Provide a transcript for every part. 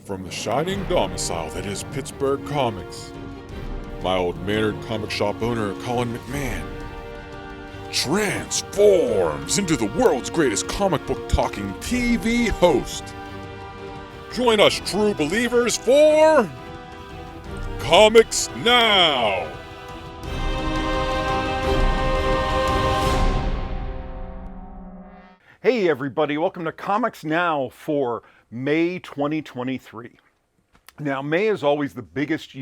From the shining domicile that is Pittsburgh Comics, my old mannered comic shop owner Colin McMahon transforms into the world's greatest comic book talking TV host. Join us true believers for Comics Now! Hey everybody, welcome to Comics Now for May 2023. Now, May is always the biggest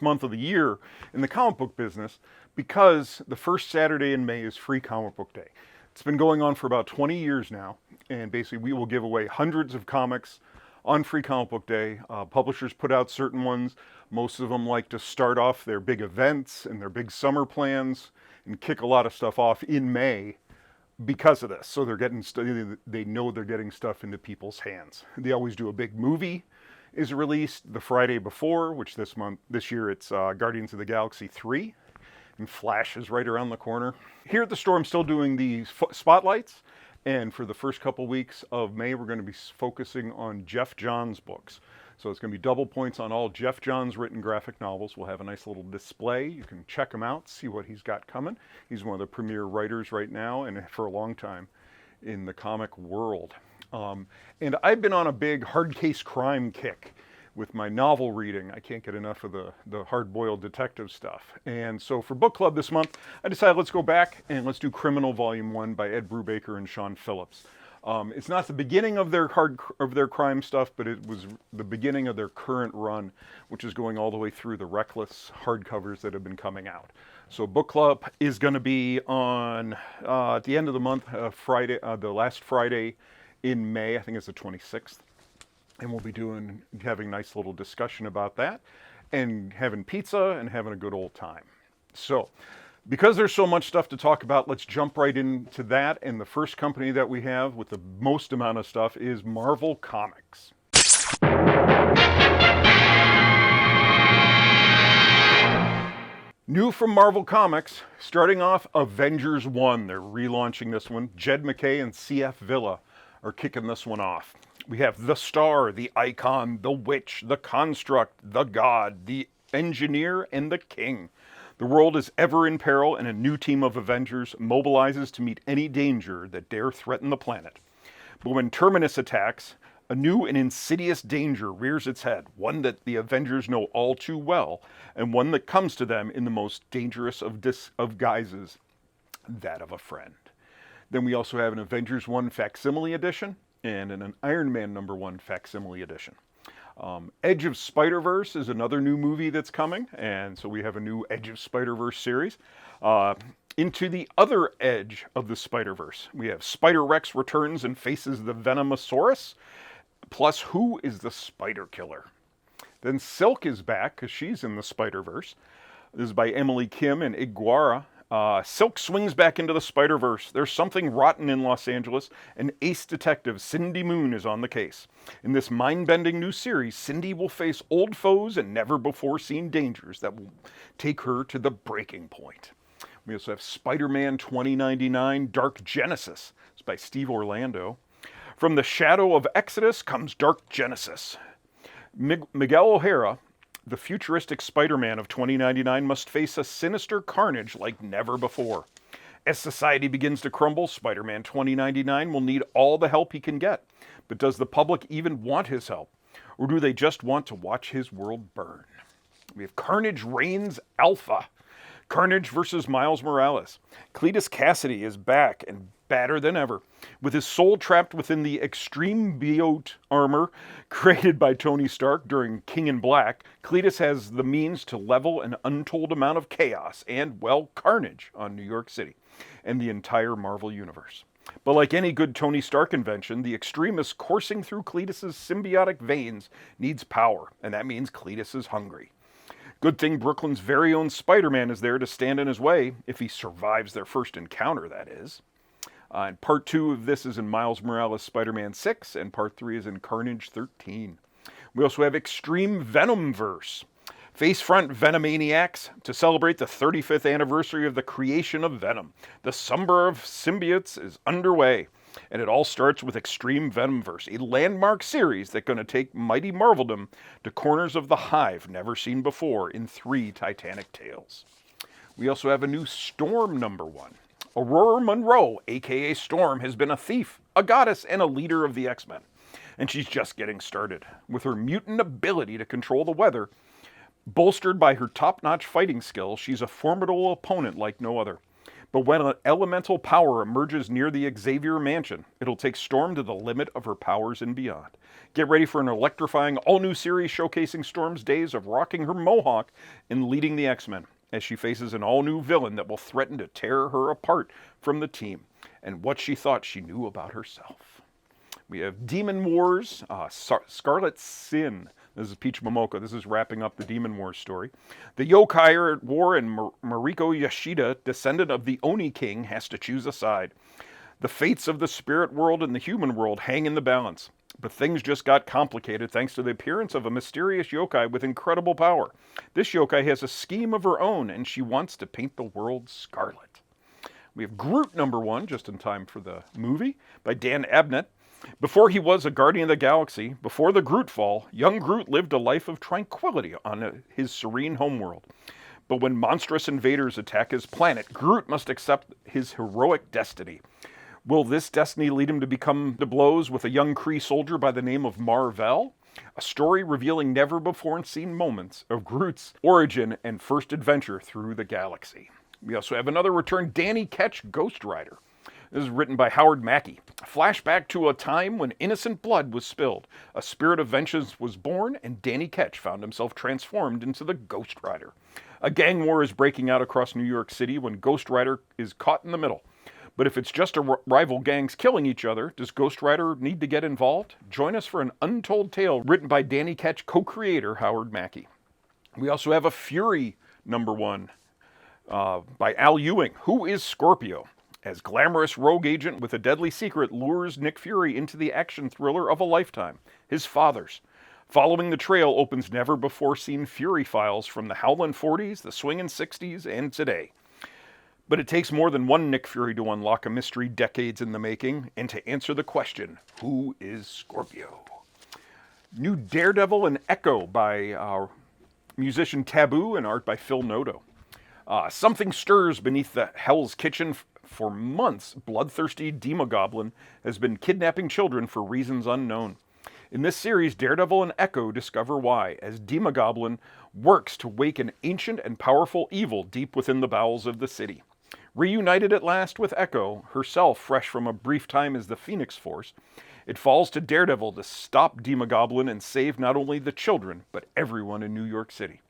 month of the year in the comic book business because the first Saturday in May is Free Comic Book Day. It's been going on for about 20 years now, and basically we will give away hundreds of comics on Free Comic Book Day. Publishers put out certain ones. Most of them like to start off their big events and their big summer plans and kick a lot of stuff off in May because of this. So they know they're getting stuff into people's hands. They always do a big movie is released the Friday before, which this year it's Guardians of the Galaxy 3, and Flash is right around the corner. Here at the store, I'm still doing the spotlights, and for the first couple weeks of May, we're going to be focusing on Geoff Johns books. So it's going to be double points on all Geoff Johns written graphic novels. We'll have a nice little display. You can check him out, see what he's got coming. He's one of the premier writers right now and for a long time in the comic world. And I've been on a big hard case crime kick with my novel reading. I can't get enough of the hard-boiled detective stuff. And so for book club this month, I decided let's go back and let's do Criminal Volume 1 by Ed Brubaker and Sean Phillips. It's not the beginning of their crime stuff, but it was the beginning of their current run, which is going all the way through the Reckless hardcovers that have been coming out. So book club is going to be on at the end of the month, Friday, the last Friday in May. I think it's the 26th, and we'll be having a nice little discussion about that, and having pizza and having a good old time. So, because there's so much stuff to talk about, let's jump right into that. And the first company that we have with the most amount of stuff is Marvel Comics. New from Marvel Comics, starting off Avengers 1. They're relaunching this one. Jed MacKay and C.F. Villa are kicking this one off. We have the Star, the Icon, the Witch, the Construct, the God, the Engineer, and the King. The world is ever in peril, and a new team of Avengers mobilizes to meet any danger that dare threaten the planet. But when Terminus attacks, a new and insidious danger rears its head, one that the Avengers know all too well, and one that comes to them in the most dangerous of guises, that of a friend. Then we also have an Avengers 1 facsimile edition, and an Iron Man #1 facsimile edition. Edge of Spider-Verse is another new movie that's coming, and so we have a new Edge of Spider-Verse series. Into the other Edge of the Spider-Verse, we have Spider-Rex returns and faces the Venomosaurus, plus Who is the Spider Killer? Then Silk is back, because she's in the Spider-Verse. This is by Emily Kim and Iguara. Silk swings back into the Spider-Verse. There's something rotten in Los Angeles, and ace detective Cindy Moon is on the case. In this mind-bending new series, Cindy will face old foes and never-before-seen dangers that will take her to the breaking point. We also have Spider-Man 2099 Dark Genesis. It's by Steve Orlando. From the shadow of Exodus comes Dark Genesis. Miguel O'Hara, the futuristic Spider-Man of 2099, must face a sinister carnage like never before. As society begins to crumble, Spider-Man 2099 will need all the help he can get. But does the public even want his help? Or do they just want to watch his world burn? We have Carnage Reigns Alpha. Carnage versus Miles Morales. Cletus Cassidy is back and badder than ever. With his soul trapped within the extreme biote armor created by Tony Stark during King in Black, Cletus has the means to level an untold amount of chaos and, well, carnage on New York City and the entire Marvel Universe. But like any good Tony Stark invention, the extremist coursing through Cletus's symbiotic veins needs power, and that means Cletus is hungry. Good thing Brooklyn's very own Spider-Man is there to stand in his way, if he survives their first encounter, that is. And part 2 of this is in Miles Morales Spider-Man 6, and part 3 is in Carnage 13. We also have Extreme Venomverse. Face front Venomaniacs to celebrate the 35th anniversary of the creation of Venom. The Summer of Symbiotes is underway. And it all starts with Extreme Venomverse, a landmark series that's going to take mighty Marveldom to corners of the hive never seen before in 3 Titanic tales. We also have a new Storm #1. Aurora Monroe, aka Storm, has been a thief, a goddess, and a leader of the X-Men. And she's just getting started. With her mutant ability to control the weather, bolstered by her top-notch fighting skills, she's a formidable opponent like no other. But when an elemental power emerges near the Xavier Mansion, it'll take Storm to the limit of her powers and beyond. Get ready for an electrifying all-new series showcasing Storm's days of rocking her mohawk and leading the X-Men, as she faces an all-new villain that will threaten to tear her apart from the team, and what she thought she knew about herself. We have Demon Wars, Scarlet Sin. This is Peach Momoko. This is wrapping up the Demon Wars story. The yokai are at war, and Mariko Yashida, descendant of the Oni King, has to choose a side. The fates of the spirit world and the human world hang in the balance. But things just got complicated thanks to the appearance of a mysterious yokai with incredible power. This yokai has a scheme of her own, and she wants to paint the world scarlet. We have Groot #1, just in time for the movie, by Dan Abnett. Before he was a Guardian of the Galaxy, before the Groot fall, young Groot lived a life of tranquility on his serene homeworld. But when monstrous invaders attack his planet, Groot must accept his heroic destiny. Will this destiny lead him to become to blows with a young Kree soldier by the name of Mar-Vell? A story revealing never-before-seen moments of Groot's origin and first adventure through the galaxy. We also have another return, Danny Ketch, Ghost Rider. This is written by Howard Mackey. A flashback to a time when innocent blood was spilled, a spirit of vengeance was born, and Danny Ketch found himself transformed into the Ghost Rider. A gang war is breaking out across New York City when Ghost Rider is caught in the middle. But if it's just rival gangs killing each other, does Ghost Rider need to get involved? Join us for an untold tale written by Danny Ketch co-creator Howard Mackey. We also have a Fury #1 by Al Ewing. Who is Scorpio? As glamorous rogue agent with a deadly secret lures Nick Fury into the action thriller of a lifetime, his father's. Following the trail opens never-before-seen Fury files from the howlin' 40s, the swingin' 60s, and today. But it takes more than one Nick Fury to unlock a mystery decades in the making, and to answer the question, who is Scorpio? New Daredevil and Echo by musician Taboo and art by Phil Noto. Something stirs beneath the Hell's Kitchen. For months, bloodthirsty Demogoblin has been kidnapping children for reasons unknown. In this series, Daredevil and Echo discover why, as Demogoblin works to wake an ancient and powerful evil deep within the bowels of the city. Reunited at last with Echo, herself fresh from a brief time as the Phoenix Force, it falls to Daredevil to stop Demogoblin and save not only the children, but everyone in New York City.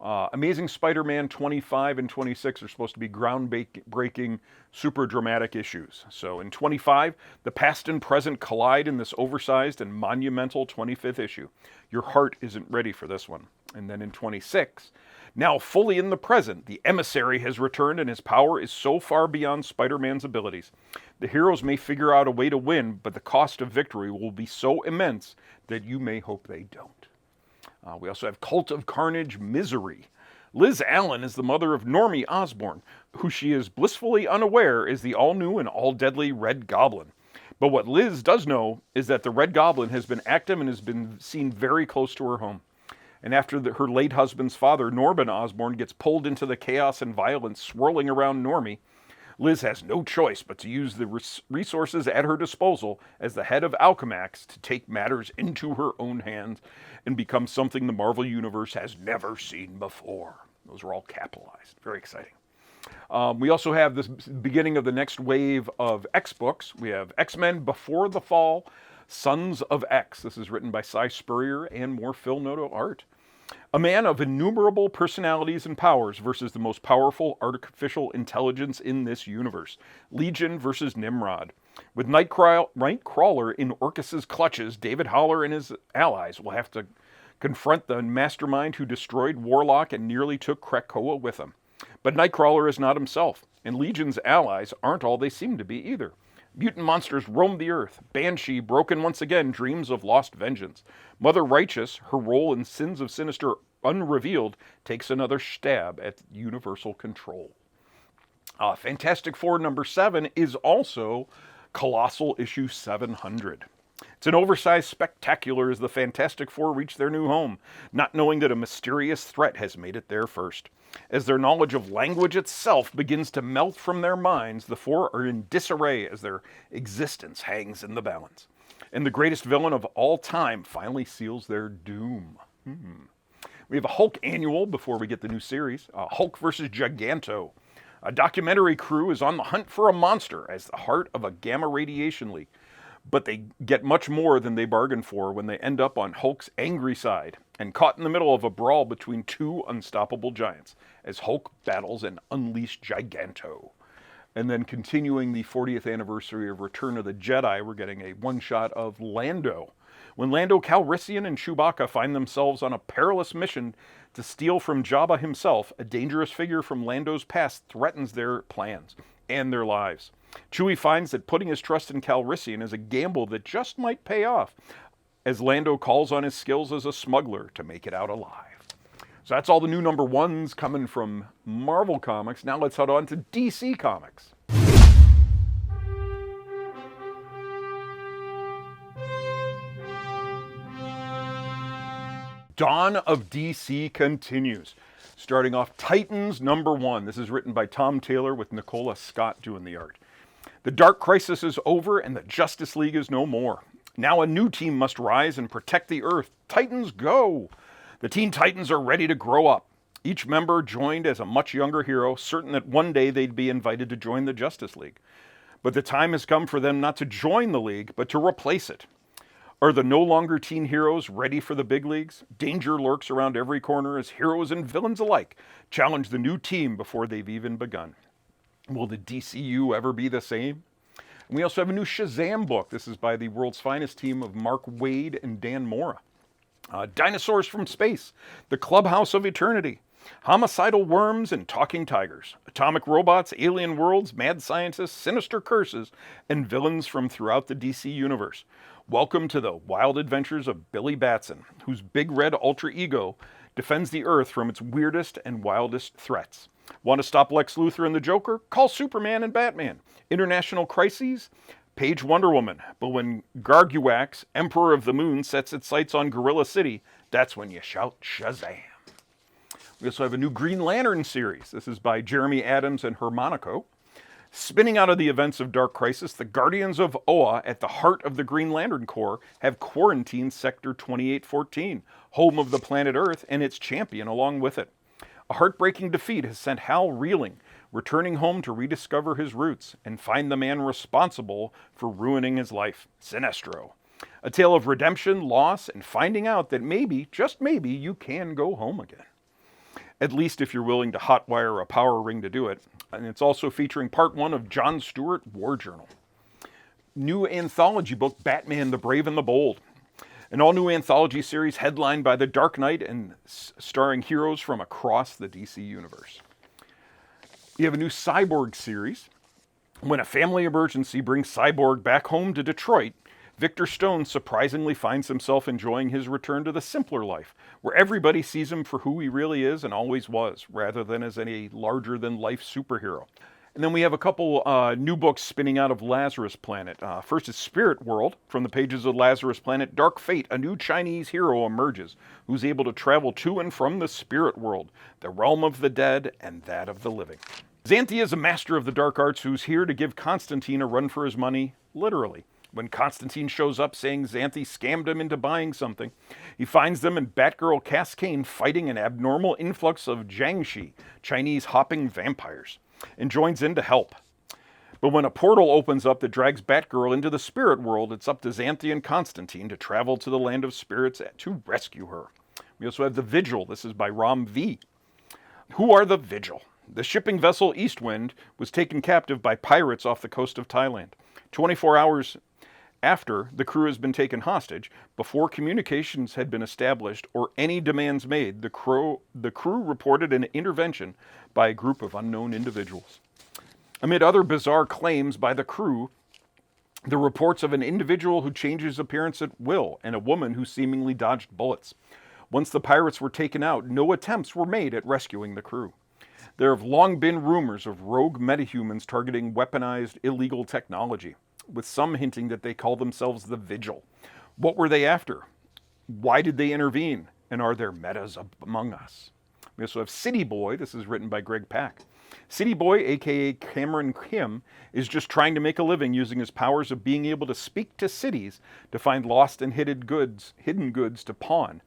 Amazing Spider-Man 25 and 26 are supposed to be groundbreaking, super dramatic issues. So in 25, the past and present collide in this oversized and monumental 25th issue. Your heart isn't ready for this one. And then in 26, now fully in the present, the emissary has returned and his power is so far beyond Spider-Man's abilities. The heroes may figure out a way to win, but the cost of victory will be so immense that you may hope they don't. We also have Cult of Carnage Misery. Liz Allen is the mother of Normie Osborn, who she is blissfully unaware is the all-new and all-deadly Red Goblin. But what Liz does know is that the Red Goblin has been active and has been seen very close to her home. And after her late husband's father, Norman Osborn, gets pulled into the chaos and violence swirling around Normie, Liz has no choice but to use the resources at her disposal as the head of Alchemax to take matters into her own hands and become something the Marvel Universe has never seen before. Those are all capitalized. Very exciting. We also have this beginning of the next wave of X books. We have X-Men Before the Fall, Sons of X. This is written by Cy Spurrier and more Phil Noto art. A man of innumerable personalities and powers versus the most powerful artificial intelligence in this universe. Legion versus Nimrod. With Nightcrawler in Orcus's clutches, David Haller and his allies will have to confront the mastermind who destroyed Warlock and nearly took Krakoa with him. But Nightcrawler is not himself, and Legion's allies aren't all they seem to be either. Mutant monsters roam the earth. Banshee, broken once again, dreams of lost vengeance. Mother Righteous, her role in Sins of Sinister unrevealed, takes another stab at universal control. Fantastic Four #7 is also Colossal issue 700. It's an oversized spectacular as the Fantastic Four reach their new home, not knowing that a mysterious threat has made it there first. As their knowledge of language itself begins to melt from their minds, the Four are in disarray as their existence hangs in the balance. And the greatest villain of all time finally seals their doom. We have a Hulk annual before we get the new series, Hulk vs. Giganto. A documentary crew is on the hunt for a monster as the heart of a gamma radiation leak. But they get much more than they bargained for when they end up on Hulk's angry side and caught in the middle of a brawl between two unstoppable giants as Hulk battles an unleashed Giganto. And then continuing the 40th anniversary of Return of the Jedi, we're getting a one-shot of Lando. When Lando Calrissian and Chewbacca find themselves on a perilous mission to steal from Jabba himself, a dangerous figure from Lando's past threatens their plans and their lives. Chewie finds that putting his trust in Calrissian is a gamble that just might pay off, as Lando calls on his skills as a smuggler to make it out alive. So that's all the new number ones coming from Marvel Comics. Now let's head on to DC Comics. Dawn of DC continues. Starting off Titans number 1. This is written by Tom Taylor with Nicola Scott doing the art. The Dark Crisis is over and the Justice League is no more. Now a new team must rise and protect the Earth. Titans go! The Teen Titans are ready to grow up. Each member joined as a much younger hero, certain that one day they'd be invited to join the Justice League. But the time has come for them not to join the League, but to replace it. Are the no longer teen heroes ready for the big leagues? Danger lurks around every corner as heroes and villains alike challenge the new team before they've even begun. Will the DCU ever be the same? And we also have a new Shazam book. This is by the world's finest team of Mark Waid and Dan Mora. Dinosaurs from Space, The Clubhouse of Eternity, Homicidal Worms and Talking Tigers, Atomic Robots, Alien Worlds, Mad Scientists, Sinister Curses, and villains from throughout the DC universe. Welcome to the wild adventures of Billy Batson, whose big red alter ego defends the Earth from its weirdest and wildest threats. Want to stop Lex Luthor and the Joker? Call Superman and Batman. International crises? Page Wonder Woman. But when Garguax, Emperor of the Moon, sets its sights on Gorilla City, that's when you shout Shazam. We also have a new Green Lantern series. This is by Jeremy Adams and Hermonico. Spinning out of the events of Dark Crisis, the Guardians of Oa, at the heart of the Green Lantern Corps, have quarantined Sector 2814, home of the planet Earth, and its champion along with it. A heartbreaking defeat has sent Hal reeling, returning home to rediscover his roots and find the man responsible for ruining his life, Sinestro. A tale of redemption, loss, and finding out that maybe, just maybe, you can go home again. At least if you're willing to hotwire a power ring to do it. And it's also featuring part 1 of John Stewart War Journal. New anthology book, Batman the Brave and the Bold. An all-new anthology series headlined by The Dark Knight and starring heroes from across the DC universe. You have a new Cyborg series. When a family emergency brings Cyborg back home to Detroit, Victor Stone surprisingly finds himself enjoying his return to the simpler life, where everybody sees him for who he really is and always was, rather than as a larger-than-life superhero. And then we have a couple new books spinning out of Lazarus Planet. First is Spirit World. From the pages of Lazarus Planet, Dark Fate, a new Chinese hero emerges, who's able to travel to and from the spirit world, the realm of the dead and that of the living. Xanthi is a master of the dark arts who's here to give Constantine a run for his money, literally. When Constantine shows up saying Xanthi scammed him into buying something, he finds them and Batgirl Cascane fighting an abnormal influx of Jiangshi, Chinese hopping vampires, and joins in to help. But when a portal opens up that drags Batgirl into the spirit world, it's up to Xanthi and Constantine to travel to the land of spirits to rescue her. We also have The Vigil. This is by Ram V. Who are the Vigil? The shipping vessel Eastwind was taken captive by pirates off the coast of Thailand. 24 hours after the crew has been taken hostage, before communications had been established or any demands made, the crew reported an intervention by a group of unknown individuals. Amid other bizarre claims by the crew, the reports of an individual who changes appearance at will and a woman who seemingly dodged bullets. Once the pirates were taken out, no attempts were made at rescuing the crew. There have long been rumors of rogue metahumans targeting weaponized illegal technology. with some hinting that they call themselves the Vigil. What were they after? Why did they intervene? And are there metas among us? We also have City Boy. This is written by Greg Pak. City Boy, aka Cameron Kim, is just trying to make a living using his powers of being able to speak to cities to find lost and hidden goods to pawn.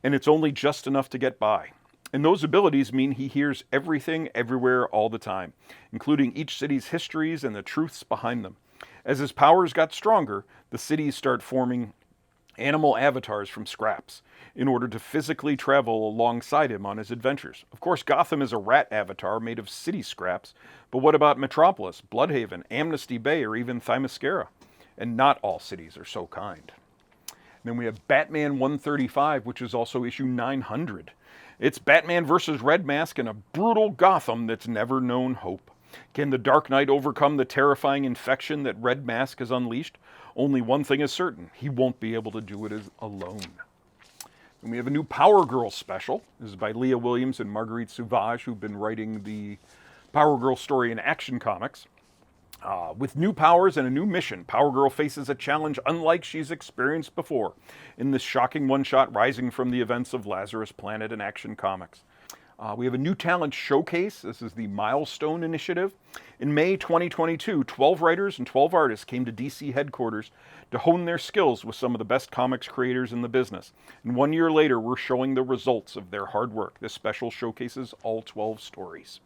And it's only just enough to get by. And those abilities mean he hears everything, everywhere, all the time, including each city's histories and the truths behind them. As his powers got stronger, the cities start forming animal avatars from scraps in order to physically travel alongside him on his adventures. Of course, Gotham is a rat avatar made of city scraps, but what about Metropolis, Bloodhaven, Amnesty Bay, or even Themyscira? And not all cities are so kind. And then we have Batman 135, which is also issue 900. It's Batman versus Red Mask in a brutal Gotham that's never known hope. Can the Dark Knight overcome the terrifying infection that Red Mask has unleashed? Only one thing is certain, he won't be able to do it alone. And we have a new Power Girl special. This is by Leah Williams and Marguerite Sauvage, who've been writing the Power Girl story in Action Comics. With new powers and a new mission, Power Girl faces a challenge unlike she's experienced before in this shocking one-shot rising from the events of Lazarus Planet and Action Comics. We have a new talent showcase. This is the Milestone Initiative. In May 2022, 12 writers and 12 artists came to DC headquarters to hone their skills with some of the best comics creators in the business. And 1 year later, we're showing the results of their hard work. This special showcases all 12 stories.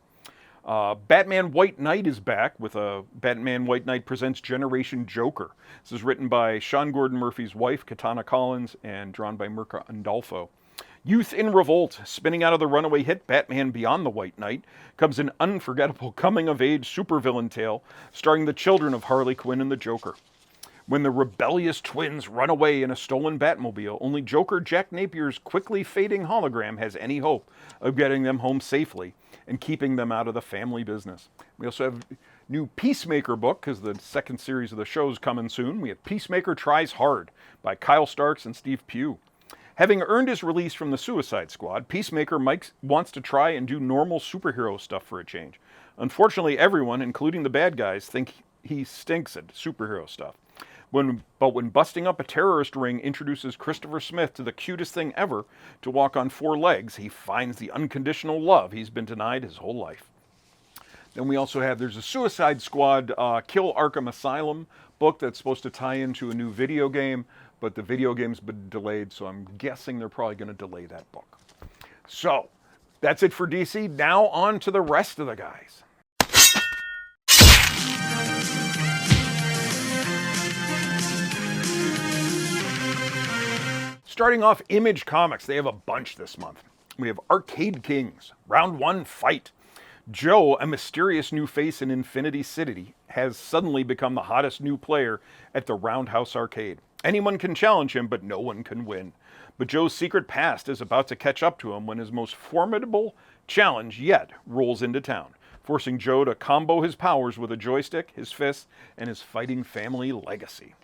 Batman White Knight is back with a Batman White Knight Presents Generation Joker. This is written by Sean Gordon Murphy's wife, Katana Collins, and drawn by Mirka Andolfo. Youth in Revolt, spinning out of the runaway hit Batman Beyond the White Knight, comes an unforgettable coming-of-age supervillain tale starring the children of Harley Quinn and the Joker. When the rebellious twins run away in a stolen Batmobile, only Joker Jack Napier's quickly fading hologram has any hope of getting them home safely and keeping them out of the family business. We also have a new Peacemaker book, because the second series of the show is coming soon. We have Peacemaker Tries Hard by Kyle Starks and Steve Pugh. Having earned his release from the Suicide Squad, Peacemaker wants to try and do normal superhero stuff for a change. Unfortunately, everyone, including the bad guys, think he stinks at superhero stuff. But when busting up a terrorist ring introduces Christopher Smith to the cutest thing ever to walk on 4 legs, he finds the unconditional love he's been denied his whole life. Then we also have, there's a Suicide Squad Kill Arkham Asylum book that's supposed to tie into a new video game, but the video game's been delayed, so I'm guessing they're probably going to delay that book. So, that's it for DC. Now on to the rest of the guys. Starting off, Image Comics. They have a bunch this month. We have Arcade Kings, Round 1 Fight. Joe, a mysterious new face in Infinity City, has suddenly become the hottest new player at the Roundhouse Arcade. Anyone can challenge him, but no one can win. But Joe's secret past is about to catch up to him when his most formidable challenge yet rolls into town, forcing Joe to combo his powers with a joystick, his fists, and his fighting family legacy.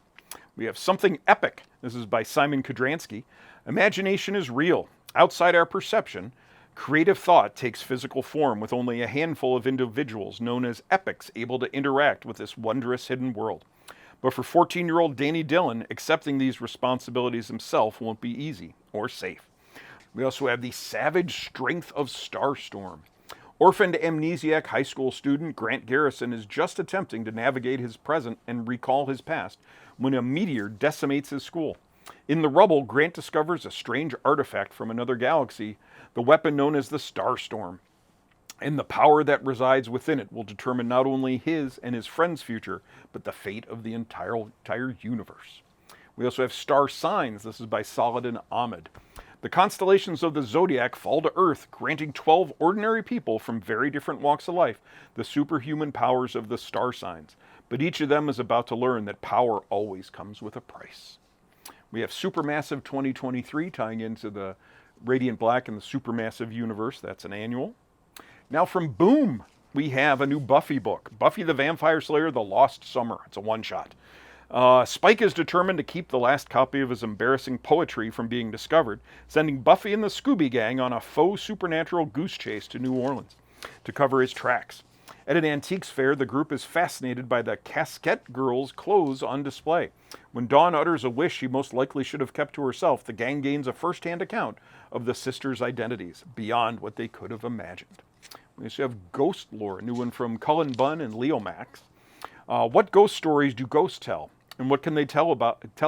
We have Something Epic. This is by Simon Kudransky. Imagination is real. Outside our perception, creative thought takes physical form with only a handful of individuals known as epics able to interact with this wondrous hidden world. But for 14-year-old Danny Dillon, accepting these responsibilities himself won't be easy or safe. We also have the savage strength of Starstorm. Orphaned amnesiac high school student Grant Garrison is just attempting to navigate his present and recall his past when a meteor decimates his school. In the rubble, Grant discovers a strange artifact from another galaxy, the weapon known as the Starstorm. And the power that resides within it will determine not only his and his friends' future, but the fate of the entire universe. We also have Star Signs. This is by Saladin Ahmed. The constellations of the zodiac fall to Earth, granting 12 ordinary people from very different walks of life the superhuman powers of the star signs. But each of them is about to learn that power always comes with a price. We have Supermassive 2023 tying into the Radiant Black and the Supermassive universe. That's an annual. Now from Boom, we have a new Buffy book, Buffy the Vampire Slayer, The Lost Summer. It's a one-shot. Spike is determined to keep the last copy of his embarrassing poetry from being discovered, sending Buffy and the Scooby Gang on a faux supernatural goose chase to New Orleans to cover his tracks. At an antiques fair, the group is fascinated by the Casquette girl's clothes on display. When Dawn utters a wish she most likely should have kept to herself, the gang gains a first-hand account of the sisters' identities, beyond what they could have imagined. We also have Ghost Lore, a new one from Cullen Bunn and Leo Max. What ghost stories do ghosts tell? And what can they tell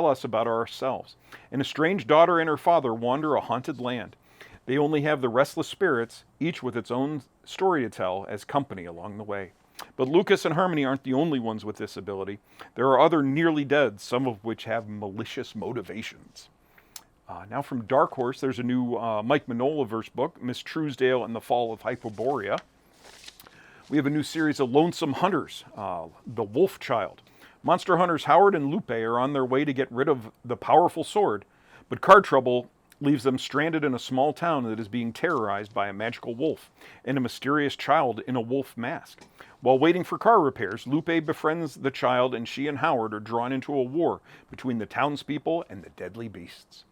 us about ourselves? And a strange daughter and her father wander a haunted land. They only have the restless spirits, each with its own story to tell, as company along the way. But Lucas and Harmony aren't the only ones with this ability. There are other nearly dead, some of which have malicious motivations. Now from Dark Horse, there's a new Mike Mignola-verse book, Miss Truesdale and the Fall of Hyperborea. We have a new series of Lonesome Hunters, The Wolf Child. Monster hunters Howard and Lupe are on their way to get rid of the powerful sword, but car trouble leaves them stranded in a small town that is being terrorized by a magical wolf and a mysterious child in a wolf mask. While waiting for car repairs, Lupe befriends the child, and she and Howard are drawn into a war between the townspeople and the deadly beasts.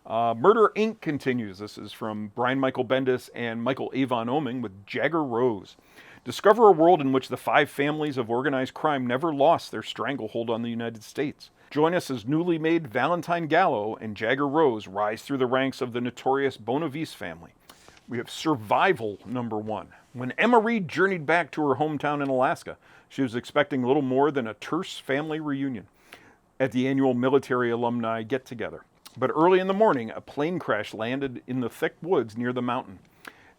Murder, Inc. continues. This is from Brian Michael Bendis and Michael Avon Oeming with Jagger Rose. Discover a world in which the 5 families of organized crime never lost their stranglehold on the United States. Join us as newly made Valentine Gallo and Jagger Rose rise through the ranks of the notorious Bonavice family. We have Survival #1. When Emma Reed journeyed back to her hometown in Alaska, she was expecting little more than a terse family reunion at the annual military alumni get-together. But early in the morning, a plane crash landed in the thick woods near the mountain,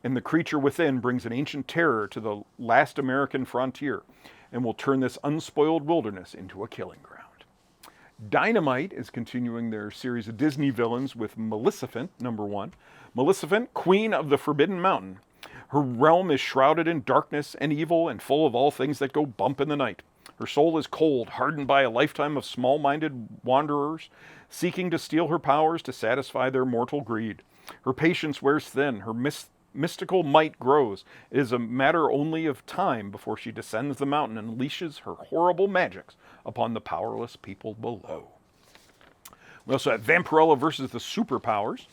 and the creature within brings an ancient terror to the last American frontier and will turn this unspoiled wilderness into a killing ground. Dynamite is continuing their series of Disney villains with Maleficent #1. Maleficent, Queen of the Forbidden Mountain. Her realm is shrouded in darkness and evil and full of all things that go bump in the night. Her soul is cold, hardened by a lifetime of small-minded wanderers seeking to steal her powers to satisfy their mortal greed. Her patience wears thin, her mystical might grows. It is a matter only of time before she descends the mountain and unleashes her horrible magics upon the powerless people below. We also have Vampirella versus the Superpowers.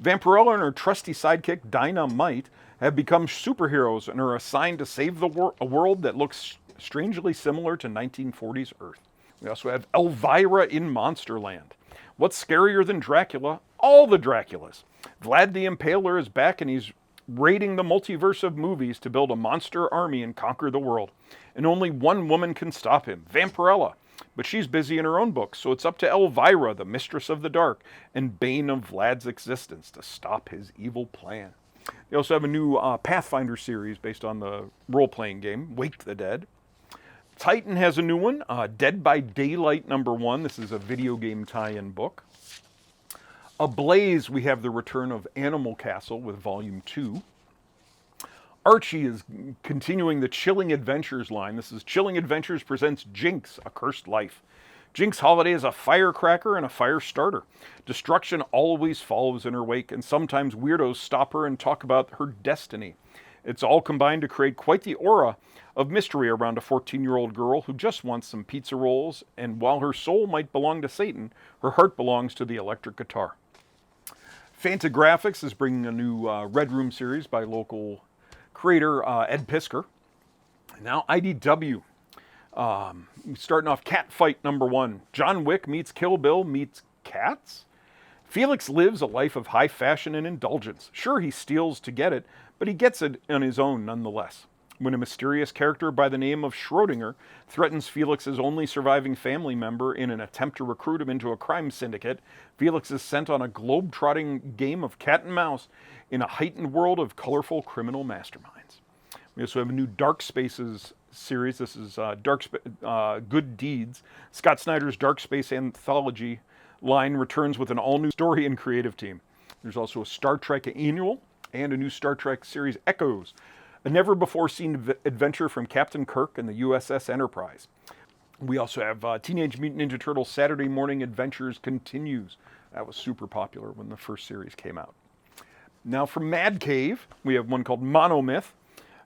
Vampirella and her trusty sidekick Dynamite have become superheroes and are assigned to save a world that looks strangely similar to 1940s Earth. We also have Elvira in Monsterland. What's scarier than Dracula? All the Draculas. Vlad the Impaler is back, and he's raiding the multiverse of movies to build a monster army and conquer the world. And only one woman can stop him, Vampirella. But she's busy in her own book, so it's up to Elvira, the mistress of the dark and bane of Vlad's existence, to stop his evil plan. They also have a new Pathfinder series based on the role-playing game, Wake the Dead. Titan has a new one, Dead by Daylight #1. This is a video game tie-in book. Ablaze, we have the return of Animal Castle with Volume 2. Archie is continuing the Chilling Adventures line. This is Chilling Adventures presents Jinx, A Cursed Life. Jinx Holiday is a firecracker and a fire starter. Destruction always follows in her wake, and sometimes weirdos stop her and talk about her destiny. It's all combined to create quite the aura of mystery around a 14-year-old girl who just wants some pizza rolls, and while her soul might belong to Satan, her heart belongs to the electric guitar. Fantagraphics is bringing a new Red Room series by local creator Ed Pisker. Now IDW. Starting off Catfight #1. John Wick meets Kill Bill meets cats? Felix lives a life of high fashion and indulgence. Sure, he steals to get it, but he gets it on his own nonetheless. When a mysterious character by the name of Schrodinger threatens Felix's only surviving family member in an attempt to recruit him into a crime syndicate, Felix is sent on a globe-trotting game of cat and mouse in a heightened world of colorful criminal masterminds. We also have a new Dark Spaces series. This is Good Deeds. Scott Snyder's Dark Space anthology line returns with an all-new story and creative team. There's also a Star Trek annual and a new Star Trek series, Echoes, a never-before-seen adventure from Captain Kirk and the USS Enterprise. We also have Teenage Mutant Ninja Turtles Saturday Morning Adventures Continues. That was super popular when the first series came out. Now from Mad Cave, we have one called Monomyth.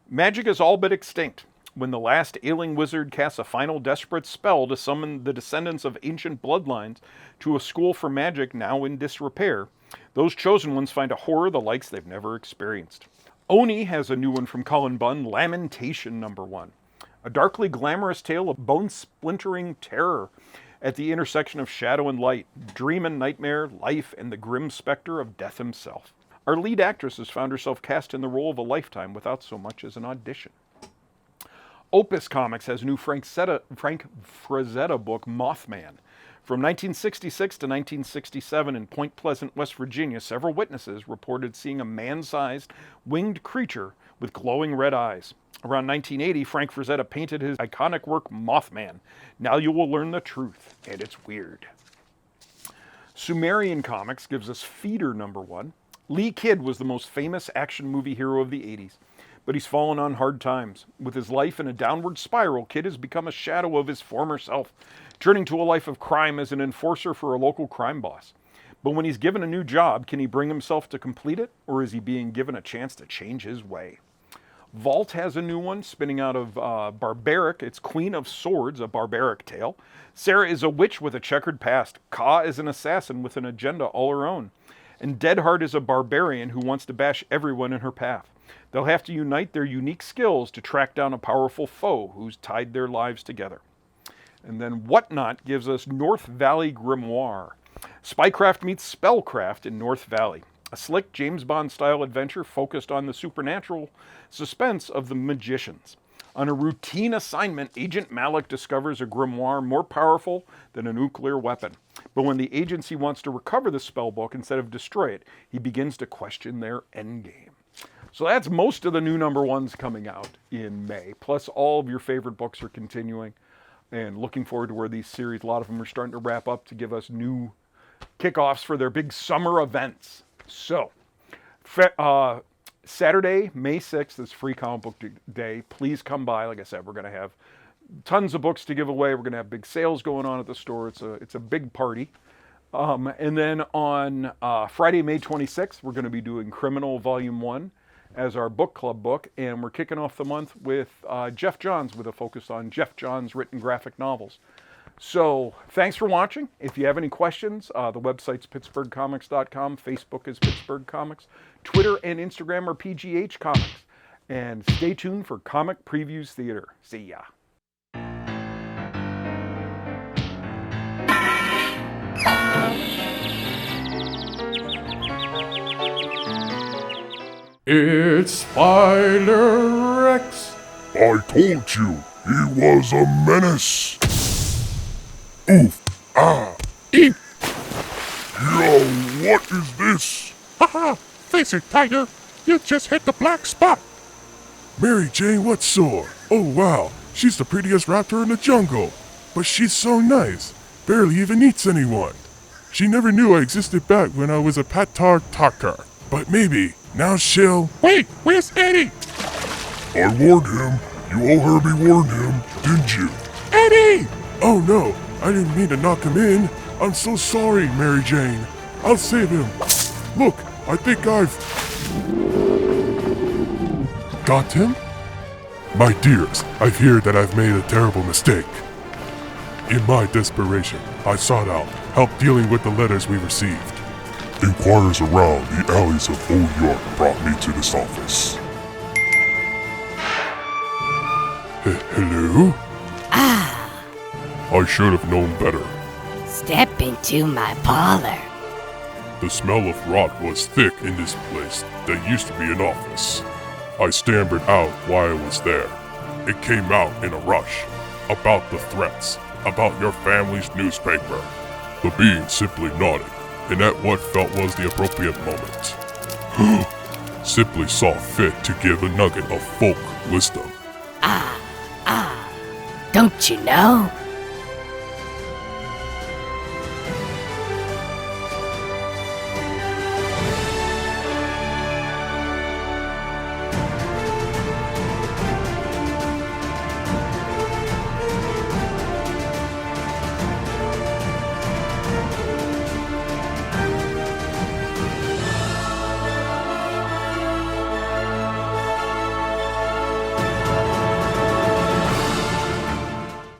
Magic is all but extinct. When the last ailing wizard casts a final desperate spell to summon the descendants of ancient bloodlines to a school for magic now in disrepair, those chosen ones find a horror the likes they've never experienced. Oni has a new one from Cullen Bunn, Lamentation #1. A darkly glamorous tale of bone-splintering terror at the intersection of shadow and light, dream and nightmare, life, and the grim specter of death himself. Our lead actress has found herself cast in the role of a lifetime without so much as an audition. Opus Comics has a new Frank Frazetta book, Mothman. From 1966 to 1967 in Point Pleasant, West Virginia, several witnesses reported seeing a man-sized winged creature with glowing red eyes. Around 1980, Frank Frazetta painted his iconic work, Mothman. Now you will learn the truth, and it's weird. Sumerian Comics gives us Feeder #1. Lee Kidd was the most famous action movie hero of the 80s, but he's fallen on hard times. With his life in a downward spiral, Kidd has become a shadow of his former self, turning to a life of crime as an enforcer for a local crime boss. But when he's given a new job, can he bring himself to complete it, or is he being given a chance to change his way? Vault has a new one, spinning out of Barbaric. It's Queen of Swords, a barbaric tale. Sarah is a witch with a checkered past. Ka is an assassin with an agenda all her own. And Deadheart is a barbarian who wants to bash everyone in her path. They'll have to unite their unique skills to track down a powerful foe who's tied their lives together. And then Whatnot gives us North Valley Grimoire. Spycraft meets Spellcraft in North Valley. A slick James Bond-style adventure focused on the supernatural suspense of the magicians. On a routine assignment, Agent Malik discovers a grimoire more powerful than a nuclear weapon. But when the agency wants to recover the spellbook instead of destroy it, he begins to question their endgame. So that's most of the new #1s coming out in May. Plus all of your favorite books are continuing. And looking forward to where these series, a lot of them are starting to wrap up to give us new kickoffs for their big summer events. So, Saturday, May 6th is Free Comic Book Day. Please come by. Like I said, we're going to have tons of books to give away. We're going to have big sales going on at the store. It's a big party. And then on Friday, May 26th, we're going to be doing Criminal Volume 1 as our book club book. And we're kicking off the month with Jeff Johns, with a focus on Jeff Johns' written graphic novels. So thanks for watching. If you have any questions, the website's pittsburghcomics.com. Facebook is Pittsburgh Comics. Twitter and Instagram are PGH Comics. And stay tuned for Comic Previews Theater. See ya. It's Spider-Rex. I told you, he was a menace. Oof, ah, Eep. yo, what is this? Haha, face it, Tiger. You just hit the black spot. Mary Jane, what's sore? Oh wow, she's the prettiest raptor in the jungle. But she's so nice, barely even eats anyone. She never knew I existed back when I was a Patar Taka. But maybe, now she'll... Wait, where's Eddie? I warned him. You all heard me warn him, didn't you? Eddie! Oh no, I didn't mean to knock him in. I'm so sorry, Mary Jane. I'll save him. Look, I think I've... got him? My dears, I fear that I've made a terrible mistake. In my desperation, I sought out help dealing with the letters we received. Inquirers around the alleys of Old York brought me to this office. Hello? I should have known better. Step into my parlor. The smell of rot was thick in this place that used to be an office. I stammered out why I was there. It came out in a rush. About the threats. About your family's newspaper. The being simply nodded, and at what felt was the appropriate moment. Simply saw fit to give a nugget of folk wisdom. Don't you know?